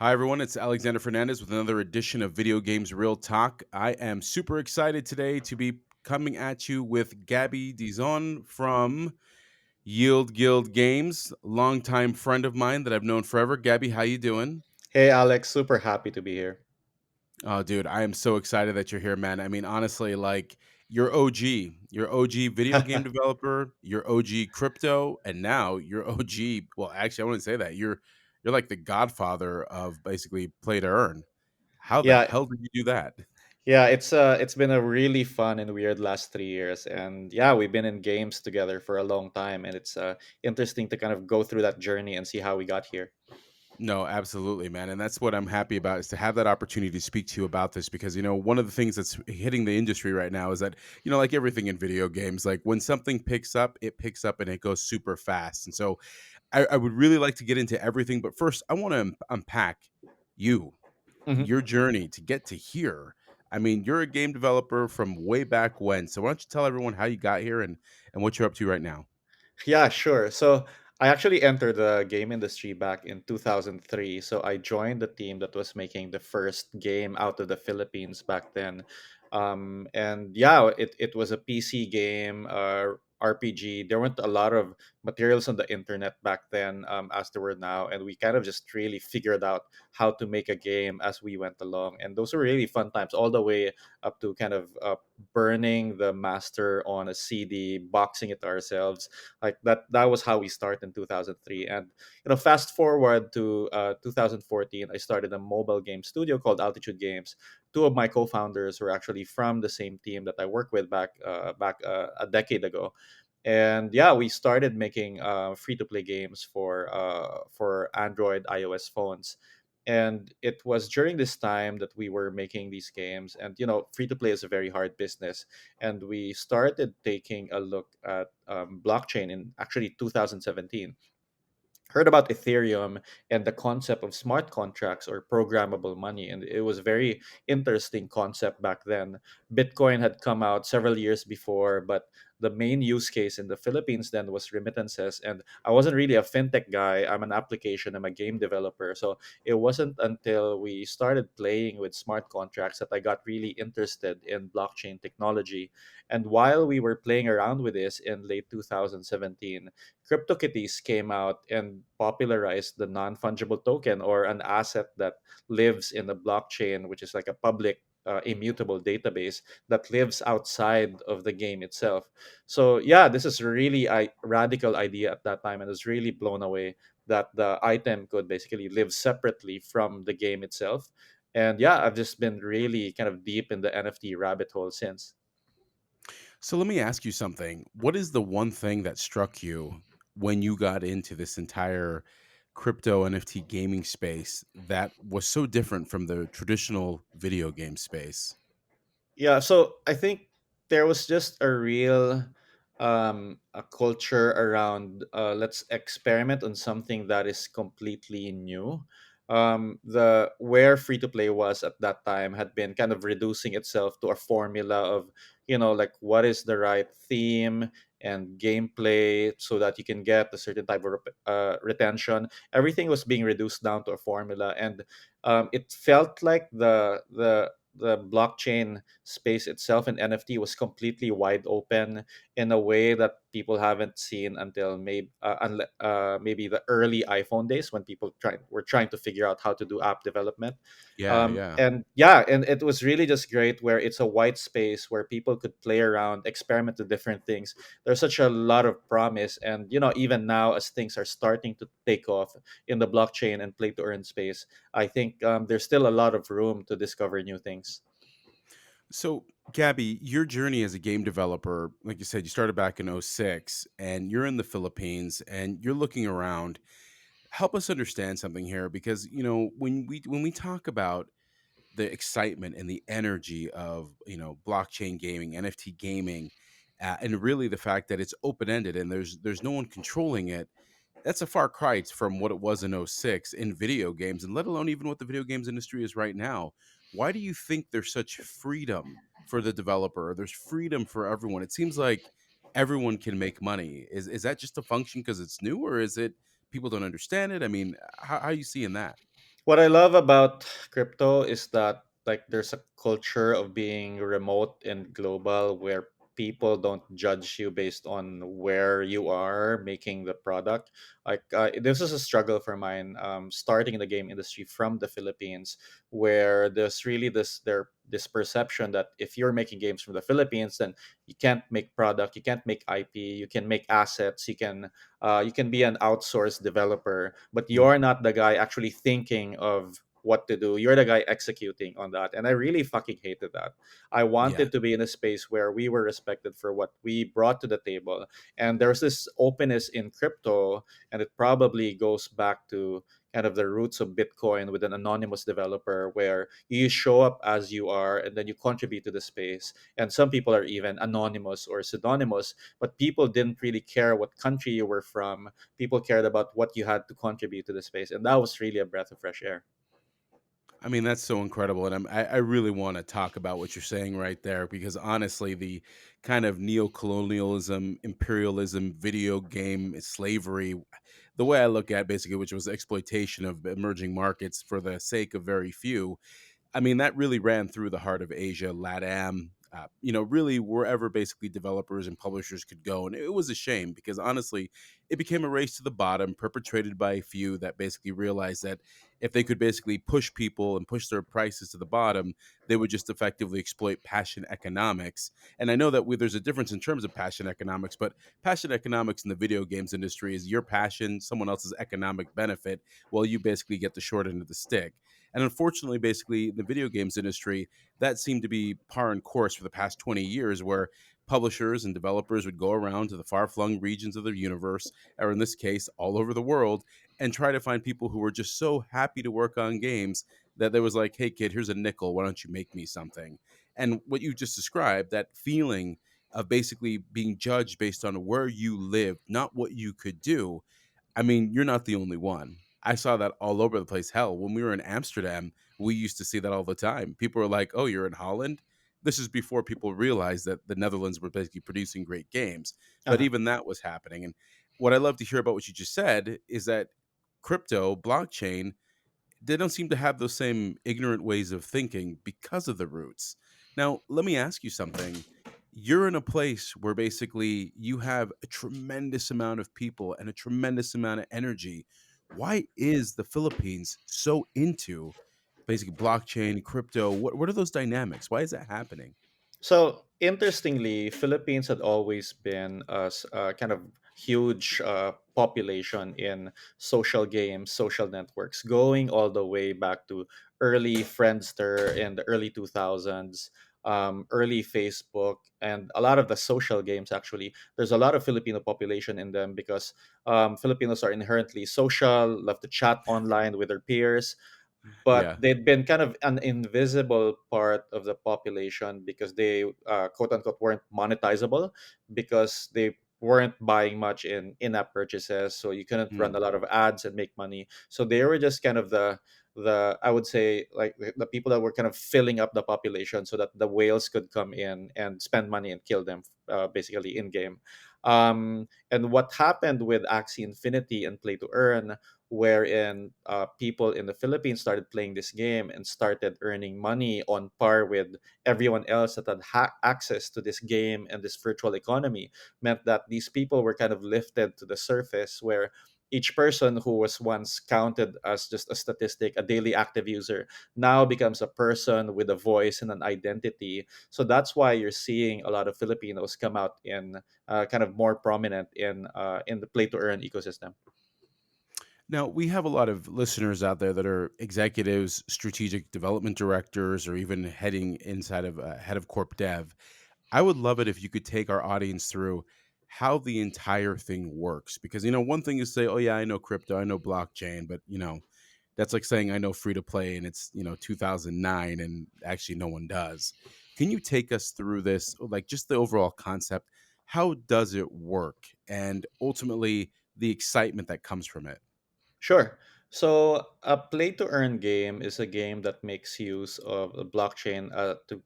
Hi, everyone. It's Alexander Fernandez with another edition of Video Games Real Talk. I am super excited today to be coming at you with Gabby Dizon from Yield Guild Games, longtime friend of mine that I've known forever. Gabby, how you doing? Hey Alex, super happy to be here. Oh, dude, I am so excited that you're here, man. I mean, honestly, like you're OG, you're OG video game developer, you're OG crypto, and now you're OG. Well, actually, I wouldn't say that. You're like the godfather of basically play to earn. How the yeah, hell did you do that? yeah, it's been a really fun and weird last 3 years, and yeah, we've been in games together for a long time, and it's interesting to kind of go through that journey and see how we got here. No, absolutely, man. And that's what I'm happy about is to have that opportunity to speak to you about this because, one of the things that's hitting the industry right now is that, like everything in video games, like when something picks up, it picks up and it goes super fast. And so I would really like to get into everything. But first, I want to unpack you, Mhm. your journey to get to here. I mean, you're a game developer from way back when. So why don't you tell everyone how you got here and what you're up to right now? Yeah, sure. So I actually entered the game industry back in 2003. So I joined the team that was making the first game out of the Philippines back then. And yeah, it was a PC game, RPG. There weren't a lot of materials on the internet back then, as there were now. And we kind of just really figured out how to make a game as we went along. And those were really fun times, all the way up to kind of burning the master on a CD, boxing it ourselves. Like that was how we started in 2003. And fast forward to 2014, I started a mobile game studio called Altitude Games. Two of my co-founders were actually from the same team that I worked with back a decade ago. And yeah, we started making free-to-play games for Android, iOS phones. And it was during this time that we were making these games, and free to play is a very hard business. And we started taking a look at blockchain in actually 2017. Heard about Ethereum and the concept of smart contracts or programmable money, and it was a very interesting concept back then. Bitcoin had come out several years before, but the main use case in the Philippines then was remittances. And I wasn't really a fintech guy. I'm a game developer. So it wasn't until we started playing with smart contracts that I got really interested in blockchain technology. And while we were playing around with this in late 2017, CryptoKitties came out and popularized the non fungible token, or an asset that lives in the blockchain, which is like a public, immutable database that lives outside of the game itself. So, yeah, this is really a radical idea at that time, and I was really blown away that the item could basically live separately from the game itself. And yeah, I've just been really kind of deep in the NFT rabbit hole since. So let me ask you something. What is the one thing that struck you when you got into this entire crypto NFT gaming space that was so different from the traditional video game space? Yeah, so I think there was just a real a culture around, let's experiment on something that is completely new. The where free to play was at that time had been kind of reducing itself to a formula of, like what is the right theme and gameplay so that you can get a certain type of retention. Everything was being reduced down to a formula, and it felt like the blockchain space itself and NFT was completely wide open in a way that people haven't seen until maybe the early iPhone days, when people were trying to figure out how to do app development. Yeah, yeah. And yeah, and it was really just great where it's a white space where people could play around, experiment with different things. There's such a lot of promise, and even now, as things are starting to take off in the blockchain and play to earn space, I think there's still a lot of room to discover new things. So, Gabby, your journey as a game developer, like you said, you started back in '06, and you're in the Philippines and you're looking around. Help us understand something here because, when we talk about the excitement and the energy of blockchain gaming, NFT gaming, and really the fact that it's open ended and there's no one controlling it. That's a far cry from what it was in '06 in video games, and let alone even what the video games industry is right now. Why do you think there's such freedom for the developer? There's freedom for everyone. It seems like everyone can make money. Is that just a function because it's new, or is it people don't understand it? I mean, how are you seeing that? What I love about crypto is that like there's a culture of being remote and global where people don't judge you based on where you are making the product. Like this is a struggle for mine, starting in the game industry from the Philippines, where there's really this perception that if you're making games from the Philippines, then you can't make product, you can't make IP, you can make assets, you can be an outsourced developer, but Mm, you're not the guy actually thinking of what to do. You're the guy executing on that. And I really fucking hated that. I yeah. wanted to be in a space where we were respected for what we brought to the table. And there's this openness in crypto, and it probably goes back to kind of the roots of Bitcoin with an anonymous developer where you show up as you are and then you contribute to the space. And some people are even anonymous or pseudonymous, but people didn't really care what country you were from. People cared about what you had to contribute to the space, and that was really a breath of fresh air. I mean, that's so incredible, and I really want to talk about what you're saying right there because honestly, the kind of neo-colonialism, imperialism, video game slavery, the way I look at basically, which was exploitation of emerging markets for the sake of very few, I mean, that really ran through the heart of Asia, LATAM, really wherever basically developers and publishers could go. And it was a shame because honestly, it became a race to the bottom perpetrated by a few that basically realized that if they could basically push people and push their prices to the bottom, they would just effectively exploit passion economics. And I know that there's a difference in terms of passion economics, but passion economics in the video games industry is your passion, someone else's economic benefit, while you basically get the short end of the stick. And unfortunately, basically, the video games industry, that seemed to be par and course for the past 20 years, where publishers and developers would go around to the far flung regions of the universe, or in this case, all over the world, and try to find people who were just so happy to work on games that there was like, hey, kid, here's a nickel. Why don't you make me something? And what you just described, that feeling of basically being judged based on where you lived, not what you could do, I mean, you're not the only one. I saw that all over the place. Hell, when we were in Amsterdam, we used to see that all the time. People were like, "Oh, you're in Holland." This is before people realized that the Netherlands were basically producing great games, but Uh-huh. even that was happening. And what I love to hear about what you just said is that crypto, blockchain, they don't seem to have those same ignorant ways of thinking because of the roots. Now, let me ask you something. You're in a place where basically you have a tremendous amount of people and a tremendous amount of energy. Why is the Philippines so into basically blockchain, crypto? What are those dynamics? Why is that happening? So interestingly, Philippines had always been a kind of huge population in social games, social networks, going all the way back to early Friendster in the early 2000s, early Facebook, and a lot of the social games. Actually, there's a lot of Filipino population in them because Filipinos are inherently social, love to chat online with their peers, but Yeah. they've been kind of an invisible part of the population because they quote unquote weren't monetizable because they weren't buying much in in-app purchases, so you couldn't run Mm. a lot of ads and make money. So they were just kind of the I would say like the people that were kind of filling up the population so that the whales could come in and spend money and kill them, basically in game. And what happened with Axie Infinity and Play to Earn, wherein people in the Philippines started playing this game and started earning money on par with everyone else that had access to this game and this virtual economy, meant that these people were kind of lifted to the surface where each person who was once counted as just a statistic, a daily active user, now becomes a person with a voice and an identity. So that's why you're seeing a lot of Filipinos come out in kind of more prominent in the play to earn ecosystem. Now, we have a lot of listeners out there that are executives, strategic development directors, or even heading inside of head of corp dev. I would love it if you could take our audience through how the entire thing works. Because, one thing is say, oh, yeah, I know crypto, I know blockchain, but, that's like saying I know free to play and it's, 2009 and actually no one does. Can you take us through this, like just the overall concept? How does it work? And ultimately, the excitement that comes from it? Sure. So, a play to earn game is a game that makes use of a blockchain to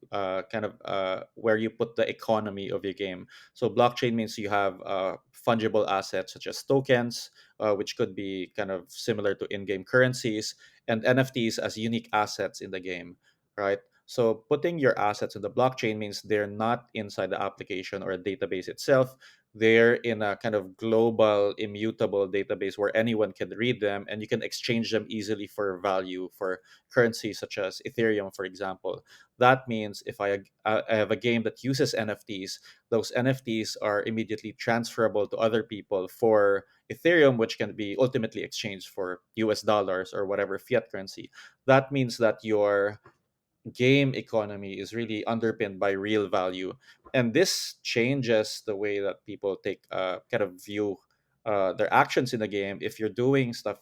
kind of where you put the economy of your game. So, blockchain means you have fungible assets such as tokens, which could be kind of similar to in game currencies, and NFTs as unique assets in the game, right? So, putting your assets in the blockchain means they're not inside the application or a database itself. They're in a kind of global, immutable database where anyone can read them and you can exchange them easily for value for currency such as Ethereum, for example. That means if I have a game that uses NFTs, those NFTs are immediately transferable to other people for Ethereum, which can be ultimately exchanged for US dollars or whatever fiat currency. That means that your game economy is really underpinned by real value, and this changes the way that people take kind of view their actions in the game. If you're doing stuff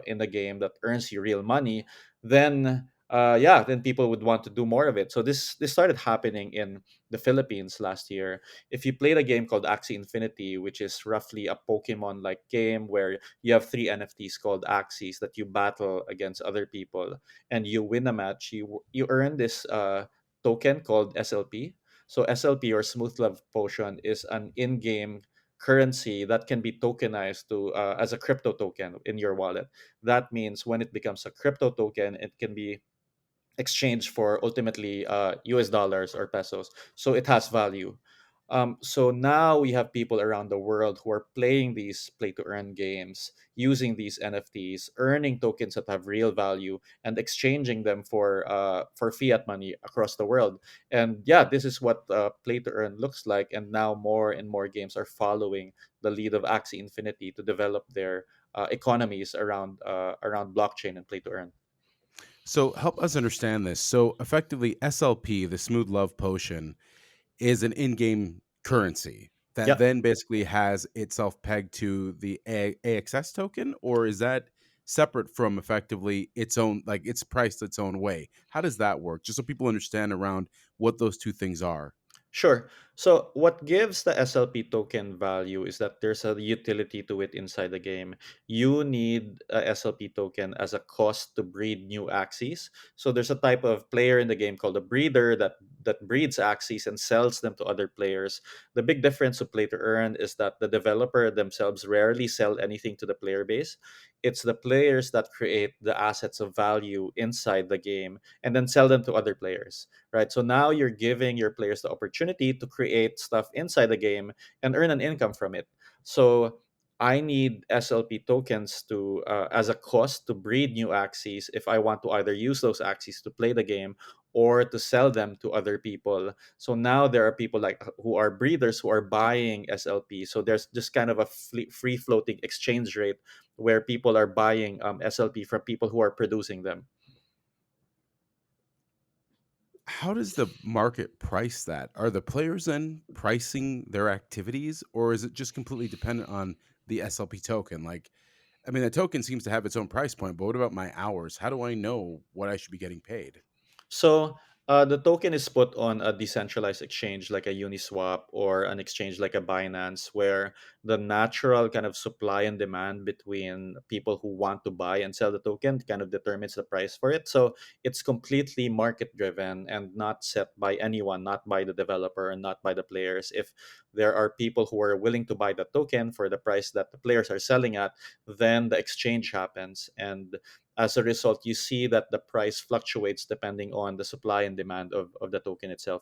in the game that earns you real money, then yeah, then people would want to do more of it. So this started happening in the Philippines last year. If you played a game called Axie Infinity, which is roughly a Pokemon like game where you have three NFTs called Axies that you battle against other people, and you win a match, you earn this token called SLP. So SLP, or Smooth Love Potion, is an in-game currency that can be tokenized to as a crypto token in your wallet. That means when it becomes a crypto token, it can be exchange for ultimately US dollars or pesos. So it has value. So now we have people around the world who are playing these play to earn games using these NFTs, earning tokens that have real value and exchanging them for fiat money across the world. And yeah, this is what play to earn looks like. And now more and more games are following the lead of Axie Infinity to develop their economies around blockchain and play to earn. So help us understand this. So effectively, SLP, the Smooth Love Potion, is an in-game currency that Yeah. then basically has itself pegged to the AXS token, or is that separate from effectively its own, like it's priced its own way? How does that work? Just so people understand around what those two things are. Sure. So, what gives the SLP token value is that there's a utility to it inside the game. You need a SLP token as a cost to breed new axes. So, there's a type of player in the game called a breeder that breeds axes and sells them to other players. The big difference to play to earn is that the developer themselves rarely sell anything to the player base. It's the players that create the assets of value inside the game and then sell them to other players, right? So now you're giving your players the opportunity to create stuff inside the game and earn an income from it. So I need SLP tokens to as a cost to breed new axes if I want to either use those axes to play the game or to sell them to other people. So now there are people like who are breeders who are buying SLP. So there's just kind of a free floating exchange rate where people are buying SLP from people who are producing them. How does the market price that? Are the players then pricing their activities, or is it just completely dependent on the SLP token? Like, I mean, the token seems to have its own price point, but what about my hours? How do I know what I should be getting paid? So the token is put on a decentralized exchange like a Uniswap or an exchange like a Binance, where the natural kind of supply and demand between people who want to buy and sell the token kind of determines the price for it. So it's completely market driven and not set by anyone, not by the developer and not by the players. If there are people who are willing to buy the token for the price that the players are selling at, then the exchange happens. And as a result, you see that the price fluctuates depending on the supply and demand of the token itself.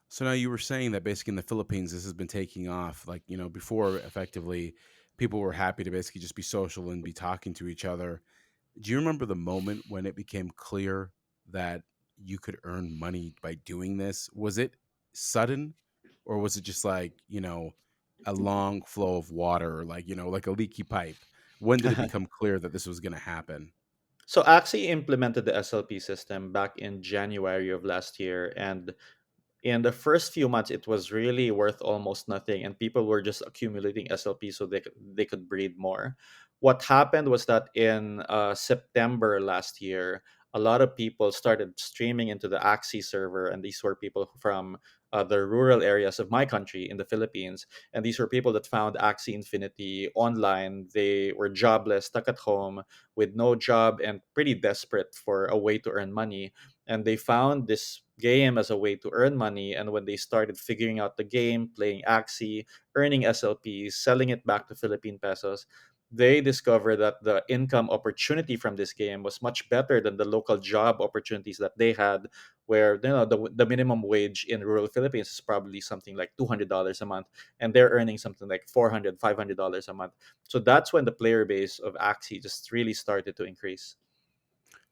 So now you were saying that basically in the Philippines, this has been taking off. Like, before effectively people were happy to basically just be social and be talking to each other. Do you remember the moment when it became clear that you could earn money by doing this? Was it sudden, or was it just like, a long flow of water, or like, like a leaky pipe? When did it become clear that this was going to happen? So Axie implemented the SLP system back in January of last year, and in the first few months it was really worth almost nothing, and people were just accumulating SLP so they could breed more. What happened was that in September last year, a lot of people started streaming into the Axie server, and these were people from the rural areas of my country in the Philippines. And these were people that found Axie Infinity online. They were jobless, stuck at home with no job, and pretty desperate for a way to earn money. And they found this game as a way to earn money. And when they started figuring out the game, playing Axie, earning SLPs, selling it back to Philippine pesos, they discovered that the income opportunity from this game was much better than the local job opportunities that they had, where the minimum wage in rural Philippines is probably something like $200 a month, and they're earning something like $400, $500 a month. So that's when the player base of Axie just really started to increase.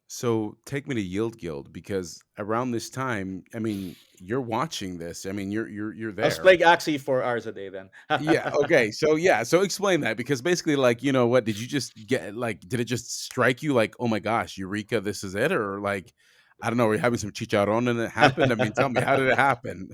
So take me to Yield Guild because around this time, I mean, you're watching this. I mean, you're I was there. playing Axie 4 hours a day then. Yeah. Okay. So yeah. So explain that because basically, like, you know, what did you just get? Like, did it just strike you like, oh my gosh, Eureka, this is it, or like, I don't know, were you having some chicharron and it happened? I mean, tell me, how did it happen?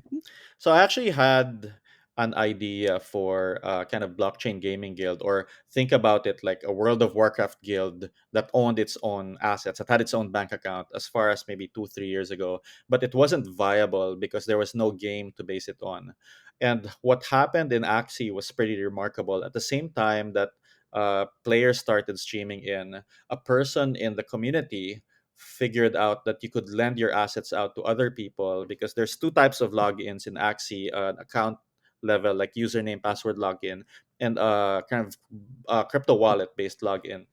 So I actually had an idea for kind of blockchain gaming guild, or think about it like a World of Warcraft guild that owned its own assets, that had its own bank account as far as maybe 2, 3 years ago. But it wasn't viable because there was no game to base it on. And what happened in Axie was pretty remarkable. At the same time that players started streaming in, a person in the community figured out that you could lend your assets out to other people, because there's two types of logins in Axie: an account level, like username, password login, and kind of crypto wallet based login.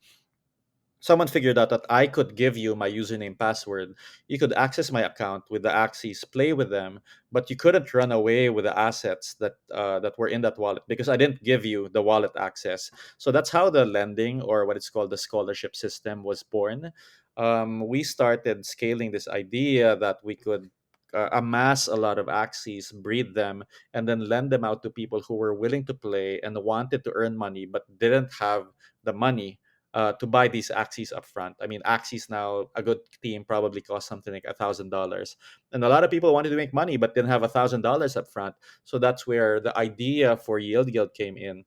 Someone figured out that I could give you my username, password. You could access my account with the Axies, play with them, but you couldn't run away with the assets that were in that wallet, because I didn't give you the wallet access. So that's how the lending, or what it's called, the scholarship system, was born. We started scaling this idea that we could amass a lot of Axies, breed them, and then lend them out to people who were willing to play and wanted to earn money but didn't have the money to buy these Axis up front. I mean, Axis now, a good team probably costs something like $1,000, and a lot of people wanted to make money but didn't have $1,000 up front. So that's where the idea for Yield Guild came in.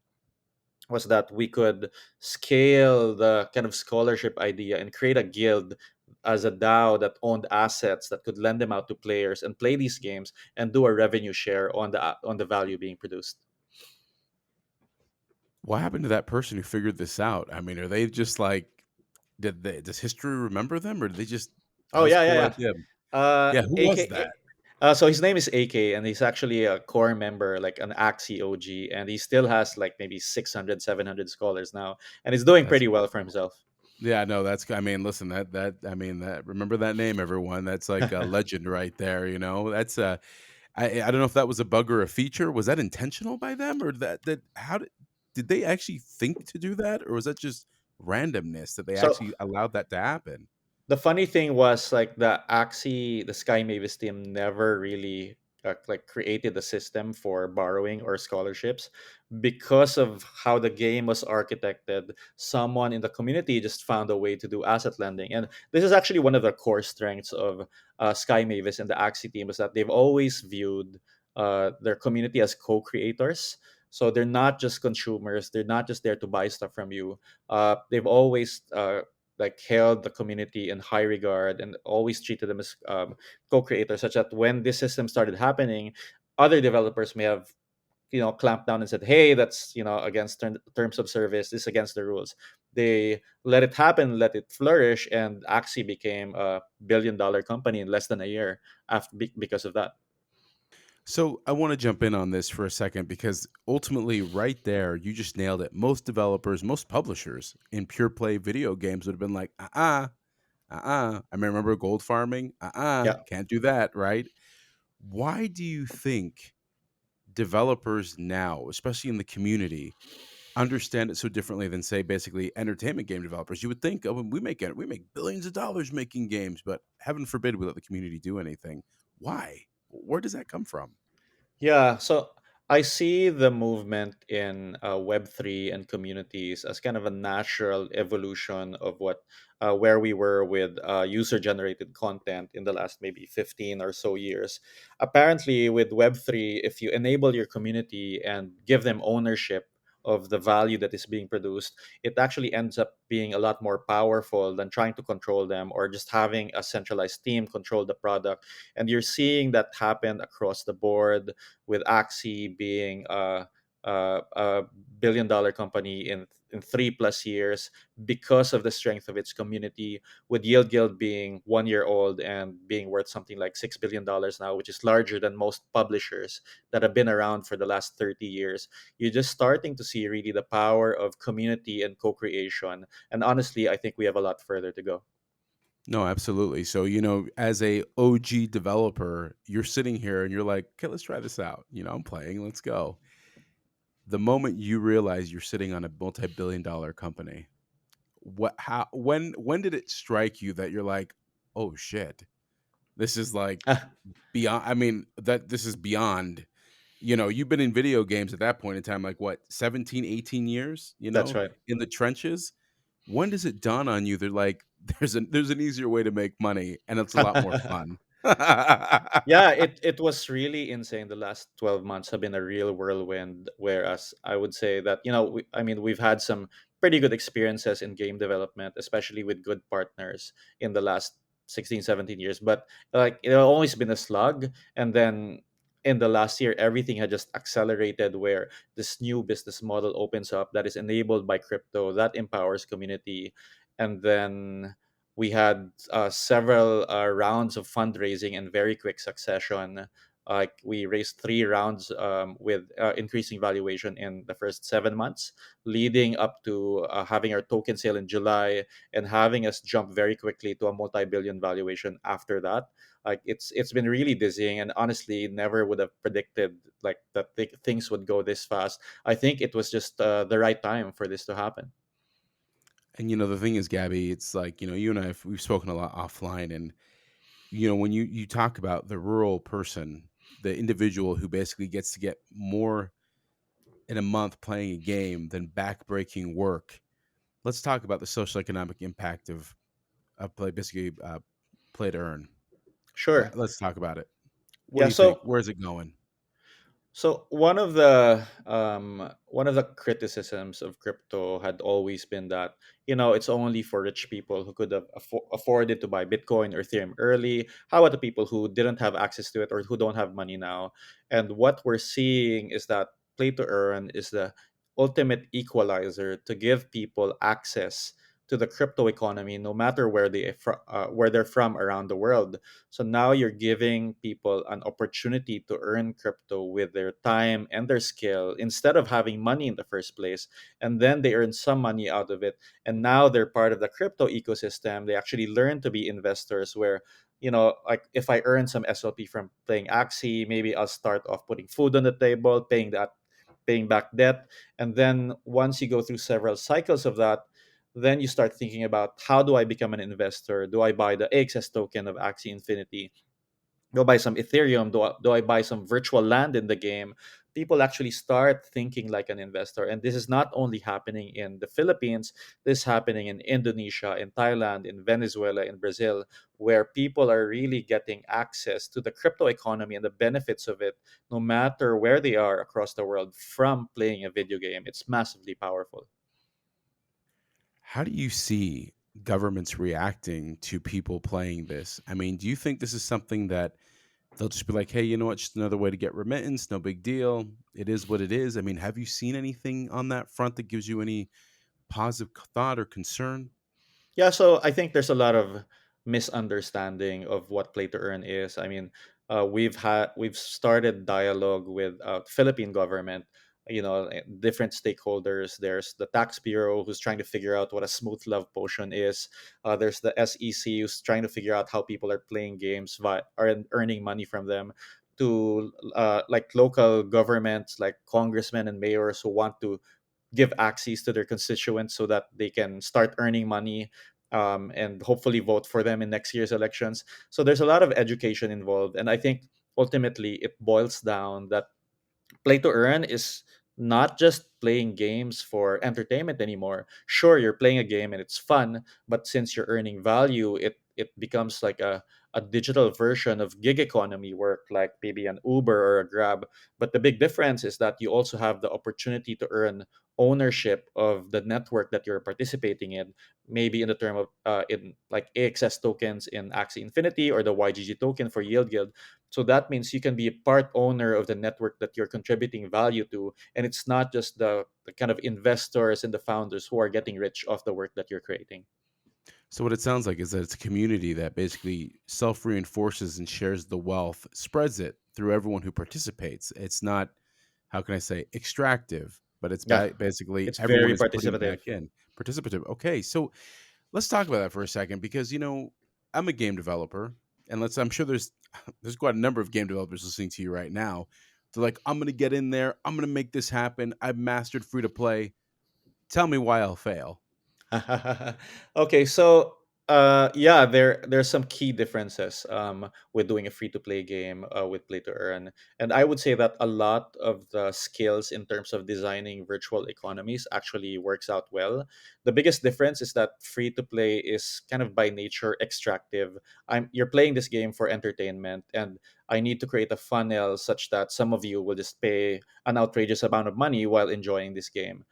Was that we could scale the kind of scholarship idea and create a guild as a DAO that owned assets that could lend them out to players and play these games and do a revenue share on the value being produced. What happened to that person who figured this out? I mean, are they just like, does history remember them, or did they just that Oh was a yeah, yeah, cool yeah. idea? Yeah, who was AK. that? So his name is AK, and he's actually a core member, like an Axie OG, and he still has like maybe 600, 700 scholars now, and he's doing That's pretty well for himself. Yeah, no, that's I mean, listen, I mean, that remember that name, everyone. That's like a legend right there, you know? That's I don't know if that was a bug or a feature. Was that intentional by them, or that how did they actually think to do that, or was that just randomness that they So actually allowed that to happen? the funny thing was, like, the Sky Mavis team never really like created a system for borrowing or scholarships, because of how the game was architected. Someone in the community just found a way to do asset lending, and this is actually one of the core strengths of Sky Mavis and the Axie team, is that they've always viewed their community as co-creators. So they're not just consumers; they're not just there to buy stuff from you. They've always like held the community in high regard and always treated them as co-creators, such that when this system started happening, other developers may have clamped down and said, hey, that's against terms of service, this is against the rules. They let it happen, let it flourish, and Axie became a billion-dollar company in less than a year because of that. So I want to jump in on this for a second because ultimately, right there, you just nailed it. Most developers, most publishers in pure play video games would have been like, I remember gold farming. Yeah. Can't do that, right? Why do you think developers now, especially in the community, understand it so differently than, say, basically entertainment game developers? You would think, oh, we make billions of dollars making games, but heaven forbid we let the community do anything. Why? Where does that come from? Yeah, so I see the movement in Web3 and communities as kind of a natural evolution of where we were with user-generated content in the last maybe 15 or so years. Apparently, with Web3, if you enable your community and give them ownership of the value that is being produced, it actually ends up being a lot more powerful than trying to control them or just having a centralized team control the product. And you're seeing that happen across the board, with Axie being a billion-dollar company in 3 plus years because of the strength of its community, with Yield Guild being 1 year old and being worth something like $6 billion now, which is larger than most publishers that have been around for the last 30 years. You're just starting to see really the power of community and co-creation. And honestly, I think we have a lot further to go. No, absolutely. So, as a OG developer, you're sitting here and you're like, okay, let's try this out. I'm playing, let's go. The moment you realize you're sitting on a multi-billion dollar company, when did it strike you that you're like, oh shit, this is like beyond, I mean, that this is beyond, you've been in video games at that point in time, like what, 17, 18 years, That's right. in the trenches. When does it dawn on you that like there's an easier way to make money and it's a lot more fun? Yeah, it was really insane. The last 12 months have been a real whirlwind. Whereas I would say that, I mean, we've had some pretty good experiences in game development, especially with good partners in the last 16, 17 years. But like, it has always been a slug. And then in the last year, everything had just accelerated, where this new business model opens up that is enabled by crypto that empowers community. And then we had several rounds of fundraising in very quick succession. Like, we raised 3 rounds with increasing valuation in the first 7 months, leading up to having our token sale in July and having us jump very quickly to a multi-billion valuation after that. Like, it's been really dizzying, and honestly, never would have predicted like that things would go this fast. I think it was just the right time for this to happen. And the thing is, Gabby, it's like, you and I we've spoken a lot offline, and when you talk about the rural person, the individual who basically gets to get more in a month playing a game than backbreaking work. Let's talk about the social economic impact of play, basically play to earn. Sure. Let's talk about it. What Yeah. do you think? So Where's it going? So one of the criticisms of crypto had always been that, it's only for rich people who could have afforded to buy Bitcoin or Ethereum early. How about the people who didn't have access to it or who don't have money now? And what we're seeing is that play to earn is the ultimate equalizer to give people access to the crypto economy, no matter where they're from around the world. So now you're giving people an opportunity to earn crypto with their time and their skill instead of having money in the first place. And then they earn some money out of it. And now they're part of the crypto ecosystem. They actually learn to be investors where, like, if I earn some SLP from playing Axie, maybe I'll start off putting food on the table, paying back debt. And then once you go through several cycles of that, then you start thinking about, how do I become an investor? Do I buy the AXS token of Axie Infinity? Do I buy some Ethereum? Do I buy some virtual land in the game? People actually start thinking like an investor. And this is not only happening in the Philippines, this is happening in Indonesia, in Thailand, in Venezuela, in Brazil, where people are really getting access to the crypto economy and the benefits of it, no matter where they are across the world from playing a video game. It's massively powerful. How do you see governments reacting to people playing this? I mean, do you think this is something that they'll just be like, hey, you know what? Just another way to get remittance. No big deal. It is what it is. I mean, have you seen anything on that front that gives you any positive thought or concern? Yeah, so I think there's a lot of misunderstanding of what play to earn is. I mean, we've started dialogue with Philippine government, different stakeholders. There's the tax bureau who's trying to figure out what a smooth love potion is. There's the SEC who's trying to figure out how people are playing games, earning money from them. To like local governments, like congressmen and mayors who want to give access to their constituents so that they can start earning money, and hopefully vote for them in next year's elections. So there's a lot of education involved. And I think ultimately it boils down that play to earn is not just playing games for entertainment anymore. Sure, you're playing a game and it's fun, but since you're earning value, it becomes like a digital version of gig economy work, like maybe an Uber or a Grab. But the big difference is that you also have the opportunity to earn ownership of the network that you're participating in, maybe in the term of in like AXS tokens in Axie Infinity or the YGG token for Yield Guild. So that means you can be a part owner of the network that you're contributing value to, and it's not just the kind of investors and the founders who are getting rich off the work that you're creating. So what it sounds like is that it's a community that basically self-reinforces and shares the wealth, spreads it through everyone who participates. It's not, how can I say, extractive, but it's Yeah, basically it's everyone very is putting participative. back in. Participative. Okay, so let's talk about that for a second because I'm a game developer, and I'm sure there's quite a number of game developers listening to you right now. They're like, I'm gonna get in there, I'm gonna make this happen. I've mastered free to play. Tell me why I'll fail. Okay, so yeah, there's some key differences with doing a free to play game with play to earn, and I would say that a lot of the skills in terms of designing virtual economies actually works out well. The biggest difference is that free to play is kind of by nature extractive. You're playing this game for entertainment, and I need to create a funnel such that some of you will just pay an outrageous amount of money while enjoying this game.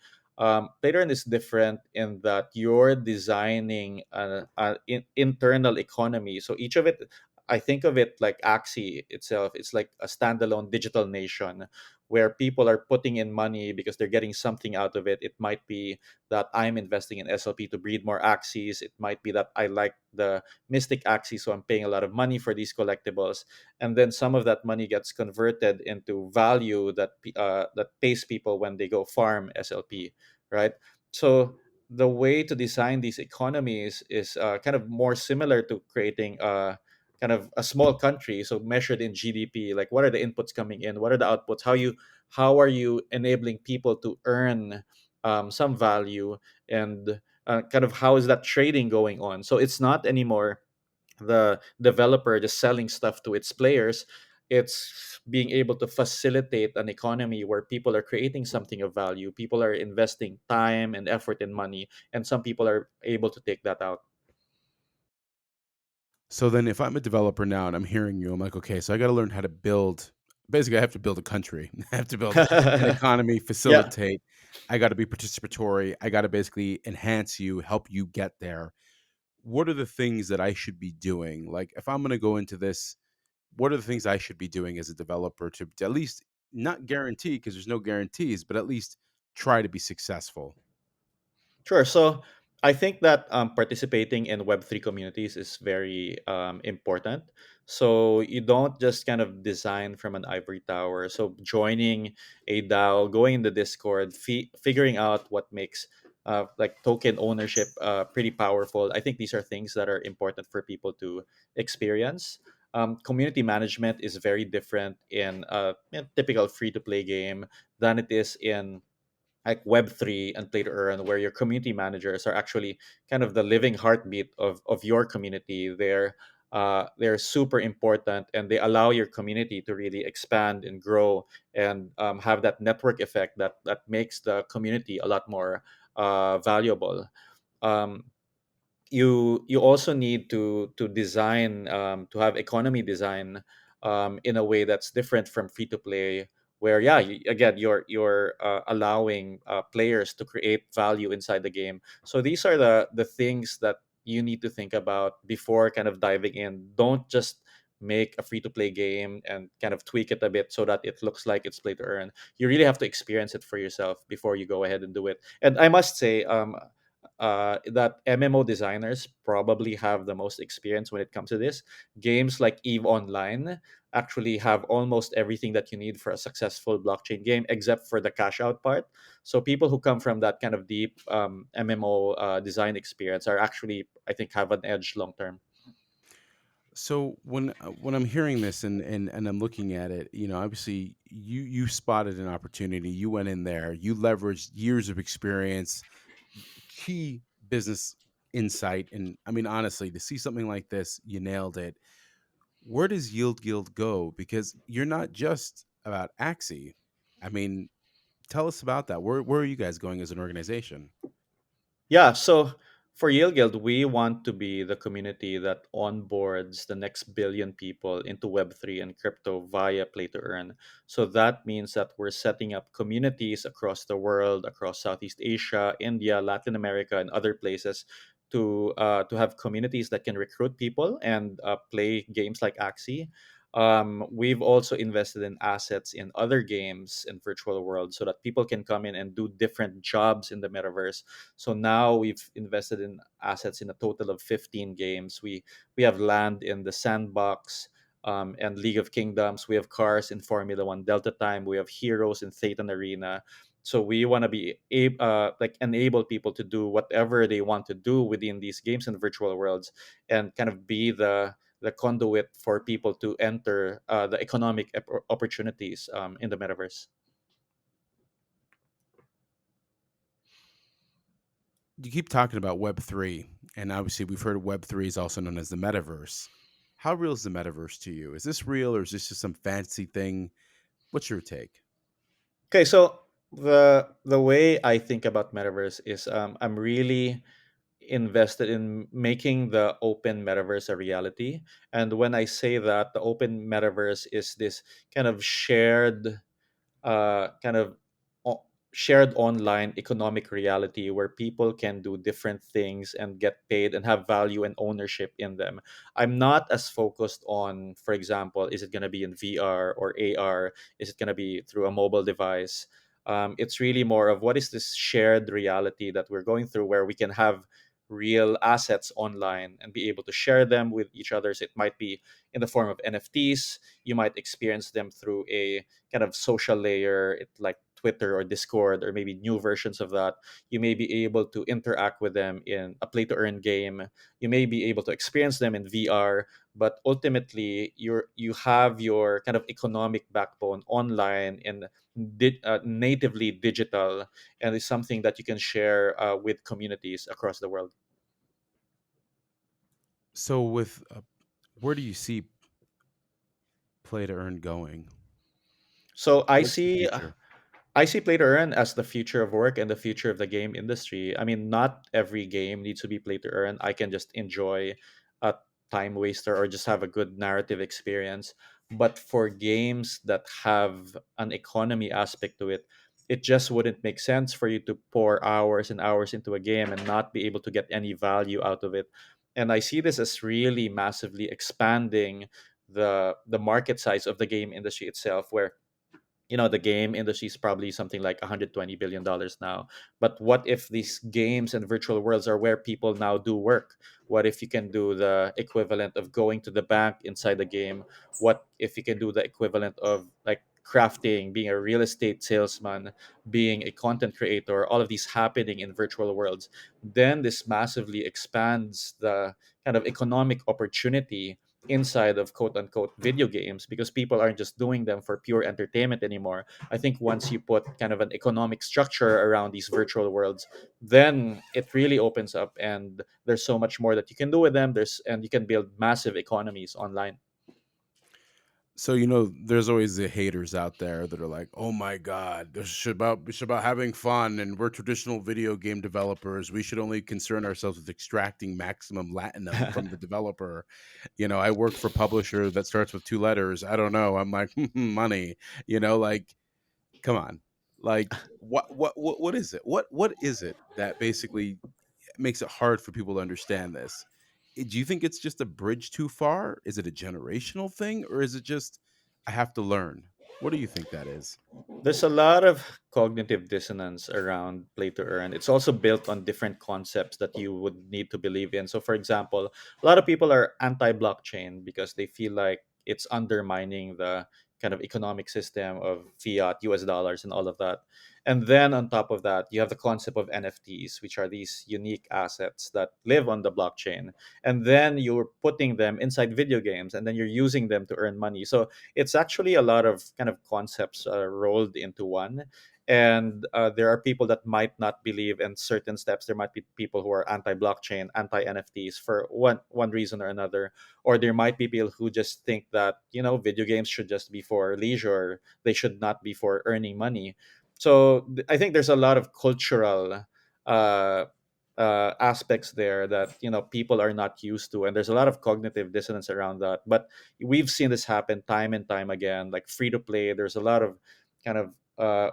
Pattern is different in that you're designing an internal economy. So each of it, I think of it like Axie itself. It's like a standalone digital nation where people are putting in money because they're getting something out of it. It might be that I'm investing in SLP to breed more Axies. It might be that I like the Mystic Axie, so I'm paying a lot of money for these collectibles. And then some of that money gets converted into value that pays people when they go farm SLP, right? So the way to design these economies is kind of more similar to creating kind of a small country. So measured in GDP, like what are the inputs coming in, what are the outputs, how are you enabling people to earn some value, and kind of how is that trading going on? So it's not anymore the developer just selling stuff to its players. It's being able to facilitate an economy where people are creating something of value, people are investing time and effort and money, and some people are able to take that out. So then if I'm a developer now and I'm hearing you, I'm like, okay, so I got to learn how to build. Basically, I have to build a country. I have to build an economy, Yeah. facilitate. I got to be participatory. I got to basically enhance you, help you get there. What are the things that I should be doing? Like, if I'm going to go into this, what are the things I should be doing as a developer to at least not guarantee, because there's no guarantees, but at least try to be successful? Sure. So I think that participating in Web3 communities is very important. So you don't just kind of design from an ivory tower. So joining a DAO, going in the Discord, figuring out what makes like token ownership pretty powerful. I think these are things that are important for people to experience. Community management is very different in a typical free to play game than it is in like Web3 and Play to Earn, where your community managers are actually kind of the living heartbeat of your community. They're super important, and they allow your community to really expand and grow, and have that network effect that makes the community a lot more valuable. Um, you also need to design to have economy design in a way that's different from free to play, where yeah, again, you're allowing players to create value inside the game. So these are the things that you need to think about before kind of diving in. Don't just make a free to play game and kind of tweak it a bit so that it looks like it's play to earn. You really have to experience it for yourself before you go ahead and do it. And I must say, that MMO designers probably have the most experience when it comes to this. Games like Eve Online actually have almost everything that you need for a successful blockchain game, except for the cash out part. So people who come from that kind of deep MMO design experience are actually, I think, have an edge long term. So when I'm hearing this and I'm looking at it, obviously you spotted an opportunity. You went in there. You leveraged years of experience, key business insight, and I mean honestly, to see something like this, you nailed it. Where does Yield Guild go? Because you're not just about Axie. I mean, tell us about that. Where are you guys going as an organization? Yeah, so For Yale Guild, we want to be the community that onboards the next billion people into Web3 and crypto via play to earn. So that means that we're setting up communities across the world, across Southeast Asia, India, Latin America, and other places to have communities that can recruit people and play games like Axie. We've also invested in assets in other games in virtual worlds so that people can come in and do different jobs in the metaverse. So now we've invested in assets in a total of 15 games. We have land in the Sandbox and League of Kingdoms. We have cars in Formula One Delta Time. We have heroes in Thetan Arena. So we want to like enable people to do whatever they want to do within these games and virtual worlds, and kind of be the conduit for people to enter the economic opportunities in the metaverse. You keep talking about Web3, and obviously we've heard Web3 is also known as the metaverse. How real is the metaverse to you? Is this real or is this just some fancy thing? What's your take? Okay, so the way I think about metaverse is I'm really invested in making the open metaverse a reality. And when I say that, the open metaverse is this kind of kind of o- shared online economic reality where people can do different things and get paid and have value and ownership in them. I'm not as focused on, for example, is it going to be in VR or AR? Is it going to be through a mobile device? It's really more of what is this shared reality that we're going through where we can have real assets online and be able to share them with each others. It might be in the form of NFTs. You might experience them through a kind of social layer, like Twitter or Discord, or maybe new versions of that. You may be able to interact with them in a play to earn game. You may be able to experience them in VR, but ultimately you have your kind of economic backbone online and natively digital, and it's something that you can share with communities across the world. So, with where do you see play to earn going? So What's the future? I see play to earn as the future of work and the future of the game industry. I mean, not every game needs to be play to earn. I can just enjoy a time waster or just have a good narrative experience. But for games that have an economy aspect to it, it just wouldn't make sense for you to pour hours and hours into a game and not be able to get any value out of it. And I see this as really massively expanding the market size of the game industry itself, where the game industry is probably something like $120 billion now. But what if these games and virtual worlds are where people now do work? What if you can do the equivalent of going to the bank inside the game? What if you can do the equivalent of like crafting, being a real estate salesman, being a content creator, all of these happening in virtual worlds? Then this massively expands the kind of economic opportunity inside of quote unquote video games, because people aren't just doing them for pure entertainment anymore. I think once you put kind of an economic structure around these virtual worlds, then it really opens up, and there's so much more that you can do with them. And you can build massive economies online. So there's always the haters out there that are like, "Oh my God, this should about having fun, and we're traditional video game developers. We should only concern ourselves with extracting maximum latinum from the developer." I work for a publisher that starts with two letters. I don't know. I'm like, money. Like, come on. Like, what is it? What is it that basically makes it hard for people to understand this? Do you think it's just a bridge too far? Is it a generational thing, or is it just I have to learn? What do you think that is? There's a lot of cognitive dissonance around play to earn. It's also built on different concepts that you would need to believe in. So, for example, a lot of people are anti blockchain because they feel like it's undermining the kind of economic system of fiat, US dollars, and all of that. And then on top of that, you have the concept of NFTs, which are these unique assets that live on the blockchain. And then you're putting them inside video games, and then you're using them to earn money. So it's actually a lot of kind of concepts rolled into one. And there are people that might not believe in certain steps. There might be people who are anti-blockchain, anti-NFTs for one reason or another. Or there might be people who just think that video games should just be for leisure. They should not be for earning money. So I think there's a lot of cultural uh, aspects there that people are not used to, and there's a lot of cognitive dissonance around that. But we've seen this happen time and time again. Like free to play, there's a lot of kind of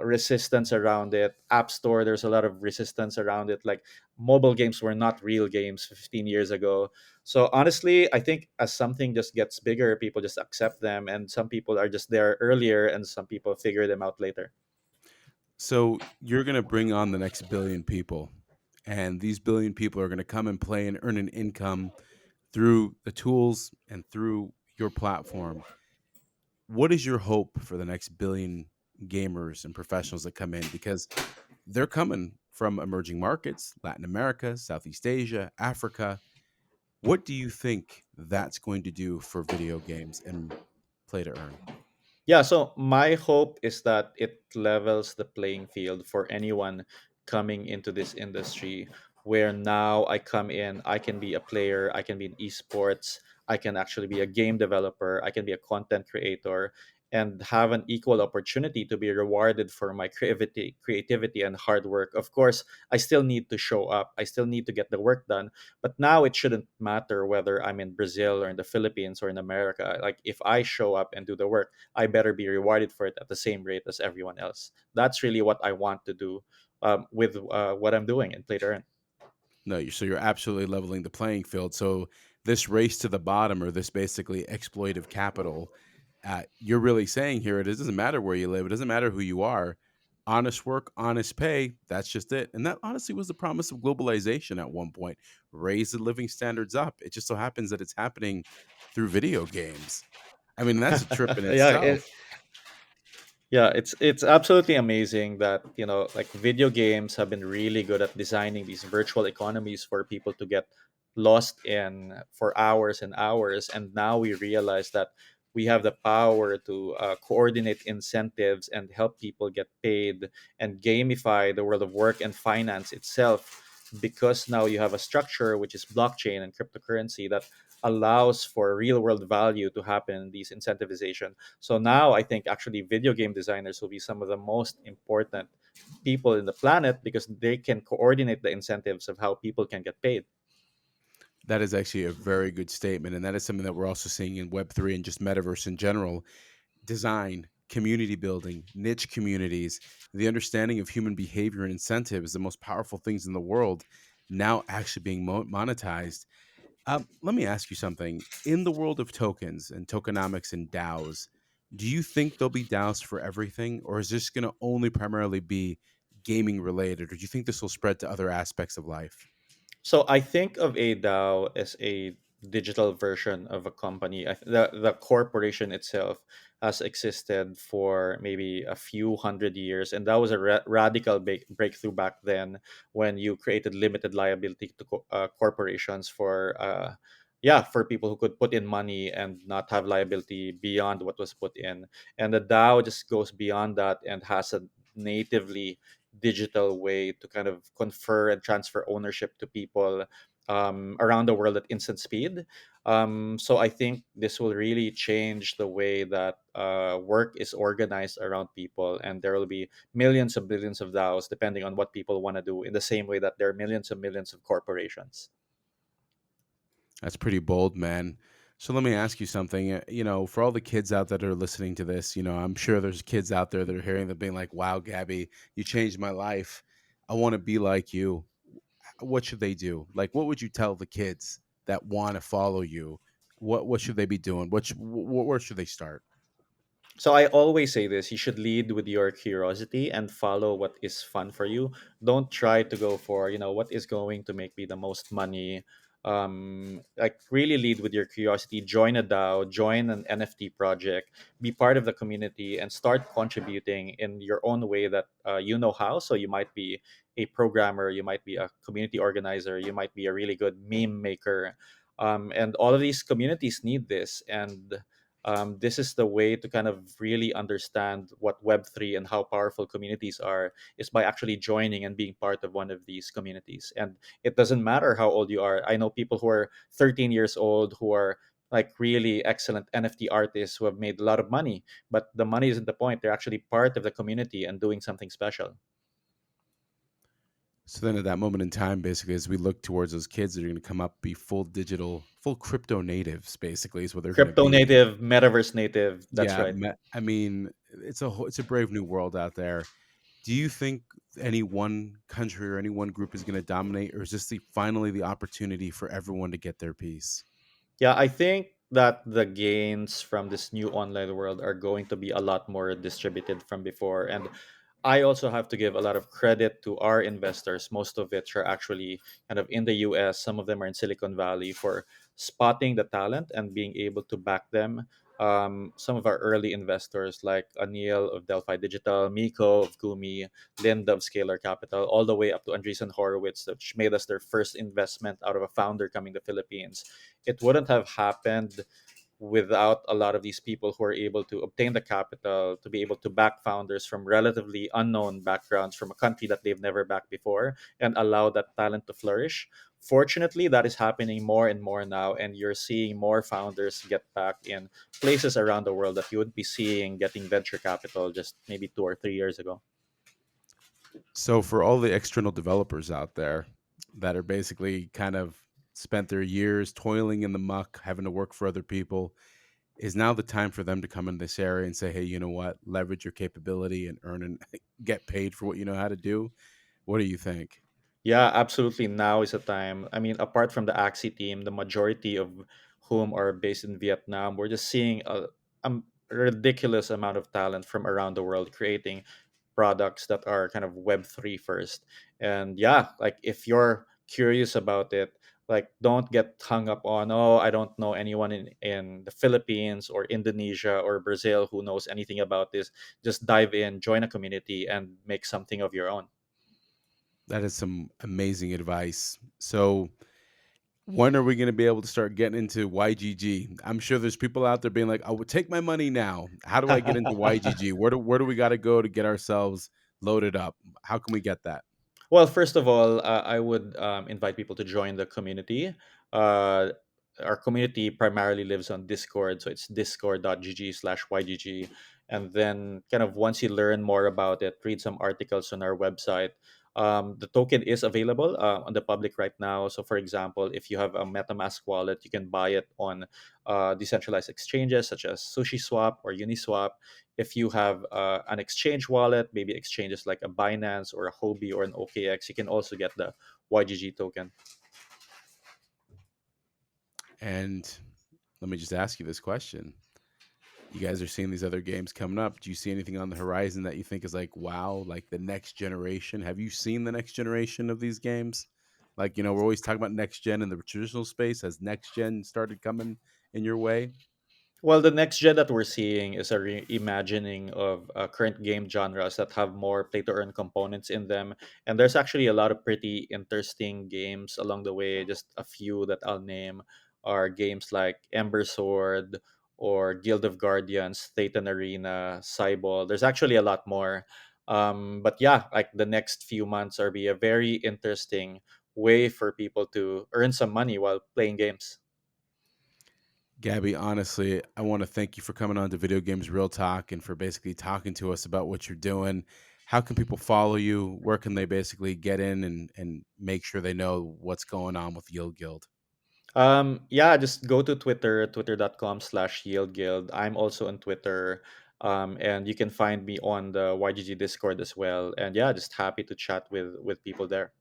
resistance around it. App store, there's a lot of resistance around it. Like mobile games were not real games 15 years ago. So honestly, I think as something just gets bigger, people just accept them, and some people are just there earlier and some people figure them out later. So you're going to bring on the next billion people, and these billion people are going to come and play and earn an income through the tools and through your platform. What is your hope for the next billion gamers and professionals that come in? Because they're coming from emerging markets, Latin America, Southeast Asia, Africa. What do you think that's going to do for video games and play to earn? Yeah, so my hope is that it levels the playing field for anyone coming into this industry, where now I come in, I can be a player, I can be in esports, I can actually be a game developer, I can be a content creator, and have an equal opportunity to be rewarded for my creativity and hard work. Of course, I still need to show up, I still need to get the work done, but now it shouldn't matter whether I'm in Brazil or in the Philippines or in America. Like if I show up and do the work, I better be rewarded for it at the same rate as everyone else. That's really what I want to do with what I'm doing in Play to Earn. No, so you're absolutely leveling the playing field. So this race to the bottom, or this basically exploitive capital, you're really saying here it doesn't matter where you live, it doesn't matter who you are. Honest work, honest pay. That's just it. And that honestly was the promise of globalization at one point. Raise the living standards up. It just so happens that it's happening through video games. I mean, that's a trip in Yeah, itself. yeah, it's absolutely amazing that like video games have been really good at designing these virtual economies for people to get lost in for hours and hours, and now we realize that we have the power to coordinate incentives and help people get paid and gamify the world of work and finance itself, because now you have a structure which is blockchain and cryptocurrency that allows for real world value to happen, these incentivization. So now I think actually video game designers will be some of the most important people in the planet, because they can coordinate the incentives of how people can get paid. That is actually a very good statement. And that is something that we're also seeing in Web3 and just metaverse in general. Design, community building, niche communities, the understanding of human behavior and incentive is the most powerful things in the world now actually being monetized. Let me ask you something. In the world of tokens and tokenomics and DAOs, do you think there'll be DAOs for everything, or is this going to only primarily be gaming related, or do you think this will spread to other aspects of life? So I think of a DAO as a digital version of a company. The corporation itself has existed for maybe a few hundred years, and that was a radical breakthrough back then, when you created limited liability to corporations for yeah, for people who could put in money and not have liability beyond what was put in. And the DAO just goes beyond that and has a natively digital way to kind of confer and transfer ownership to people around the world at instant speed. So I think this will really change the way that work is organized around people, and there will be millions and billions of DAOs depending on what people want to do. In the same way that there are millions and millions of corporations. That's pretty bold, man. So let me ask you something. For all the kids out there that are listening to this, I'm sure there's kids out there that are hearing them being like, wow, Gabby, you changed my life. I want to be like you. What should they do? Like, what would you tell the kids that want to follow you? What should they be doing? Where should they start? So I always say this: you should lead with your curiosity and follow what is fun for you. Don't try to go for, what is going to make me the most money. Like really lead with your curiosity. Join a DAO, join an NFT project, be part of the community, and start contributing in your own way that you know how. So you might be a programmer, you might be a community organizer, you might be a really good meme maker, and all of these communities need this. And this is the way to kind of really understand what Web3 and how powerful communities are, is by actually joining and being part of one of these communities. And it doesn't matter how old you are. I know people who are 13 years old who are like really excellent NFT artists who have made a lot of money, but the money isn't the point. They're actually part of the community and doing something special. So then at that moment in time, basically, as we look towards those kids that are going to come up, be full digital, full crypto natives, basically, is what they're going to Crypto be. native, metaverse native. That's Yeah, right. I mean, it's a brave new world out there. Do you think any one country or any one group is going to dominate, or is this finally the opportunity for everyone to get their piece? Yeah, I think that the gains from this new online world are going to be a lot more distributed from before. And I also have to give a lot of credit to our investors, most of which are actually kind of in the US. Some of them are in Silicon Valley for spotting the talent and being able to back them. Some of our early investors, like Anil of Delphi Digital, Miko of Gumi, Linda of Scalar Capital, all the way up to Andreessen Horowitz, which made us their first investment out of a founder coming to the Philippines. It wouldn't have happened without a lot of these people who are able to obtain the capital to be able to back founders from relatively unknown backgrounds from a country that they've never backed before and allow that talent to flourish. Fortunately, that is happening more and more now, and you're seeing more founders get back in places around the world that you would be seeing getting venture capital just maybe 2 or 3 years ago. So for all the external developers out there that are basically kind of spent their years toiling in the muck, having to work for other people, is now the time for them to come in this area and say, "Hey, you know what? Leverage your capability and earn and get paid for what you know how to do." What do you think? Yeah, absolutely. Now is the time. I mean, apart from the Axie team, the majority of whom are based in Vietnam, we're just seeing a ridiculous amount of talent from around the world creating products that are kind of Web3 first. And yeah, like if you're curious about it, like don't get hung up on, oh, I don't know anyone in the Philippines or Indonesia or Brazil who knows anything about this. Just dive in, join a community, and make something of your own. That is some amazing advice. So, when are we going to be able to start getting into YGG? I'm sure there's people out there being like, "I would take my money now. How do I get into YGG? Where do we got to go to get ourselves loaded up? How can we get that?" Well, first of all, I would invite people to join the community. Uh, our community primarily lives on Discord, so it's discord.gg/ygg. And then, kind of once you learn more about it, read some articles on our website. The token is available on the public right now. So, for example, if you have a MetaMask wallet, you can buy it on decentralized exchanges such as SushiSwap or Uniswap. If you have an exchange wallet, maybe exchanges like a Binance or a Hobie or an OKX, you can also get the YGG token. And let me just ask you this question. You guys are seeing these other games coming up. Do you see anything on the horizon that you think is like, wow, like the next generation? Have you seen the next generation of these games? Like, we're always talking about next gen in the traditional space. Has next gen started coming in your way? Well, the next gen that we're seeing is a reimagining of current game genres that have more play to earn components in them. And there's actually a lot of pretty interesting games along the way. Just a few that I'll name are games like Ember Sword or Guild of Guardians, Thetan Arena, Cyball. There's actually a lot more. But yeah, like the next few months are be a very interesting way for people to earn some money while playing games. Gabby, honestly, I want to thank you for coming on to Video Games Real Talk and for basically talking to us about what you're doing. How can people follow you? Where can they basically get in and make sure they know what's going on with Yield Guild? Yeah, just go to Twitter, twitter.com/Yield Guild. I'm also on Twitter. And you can find me on the YGG Discord as well. And yeah, just happy to chat with people there.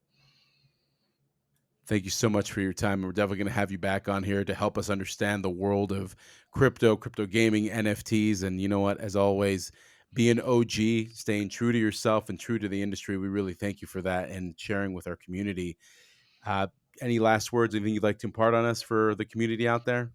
Thank you so much for your time. We're definitely going to have you back on here to help us understand the world of crypto gaming, NFTs. And you know what? As always, be an OG, staying true to yourself and true to the industry. We really thank you for that and sharing with our community. Uh, any last words, anything you'd like to impart on us for the community out there?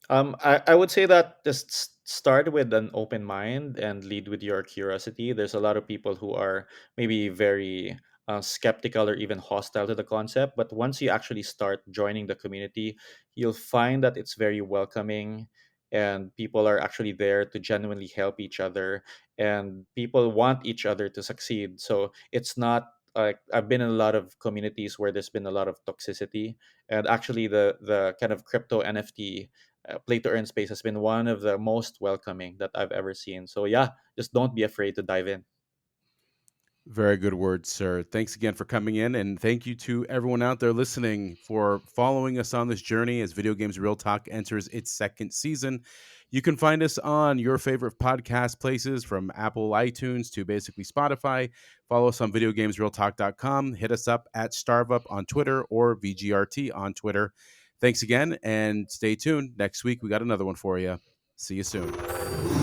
I would say that just start with an open mind and lead with your curiosity. There's a lot of people who are maybe very skeptical or even hostile to the concept, but once you actually start joining the community, you'll find that it's very welcoming and people are actually there to genuinely help each other and people want each other to succeed. So it's not like I've been in a lot of communities where there's been a lot of toxicity and actually the kind of crypto NFT play to earn space has been one of the most welcoming that I've ever seen. So yeah, just don't be afraid to dive in. Very good words, sir. Thanks again for coming in. And thank you to everyone out there listening for following us on this journey as Video Games Real Talk enters its second season. You can find us on your favorite podcast places from Apple iTunes to basically Spotify. Follow us on videogamesrealtalk.com. Hit us up at Starveup on Twitter or VGRT on Twitter. Thanks again and stay tuned. Next week, we got another one for you. See you soon.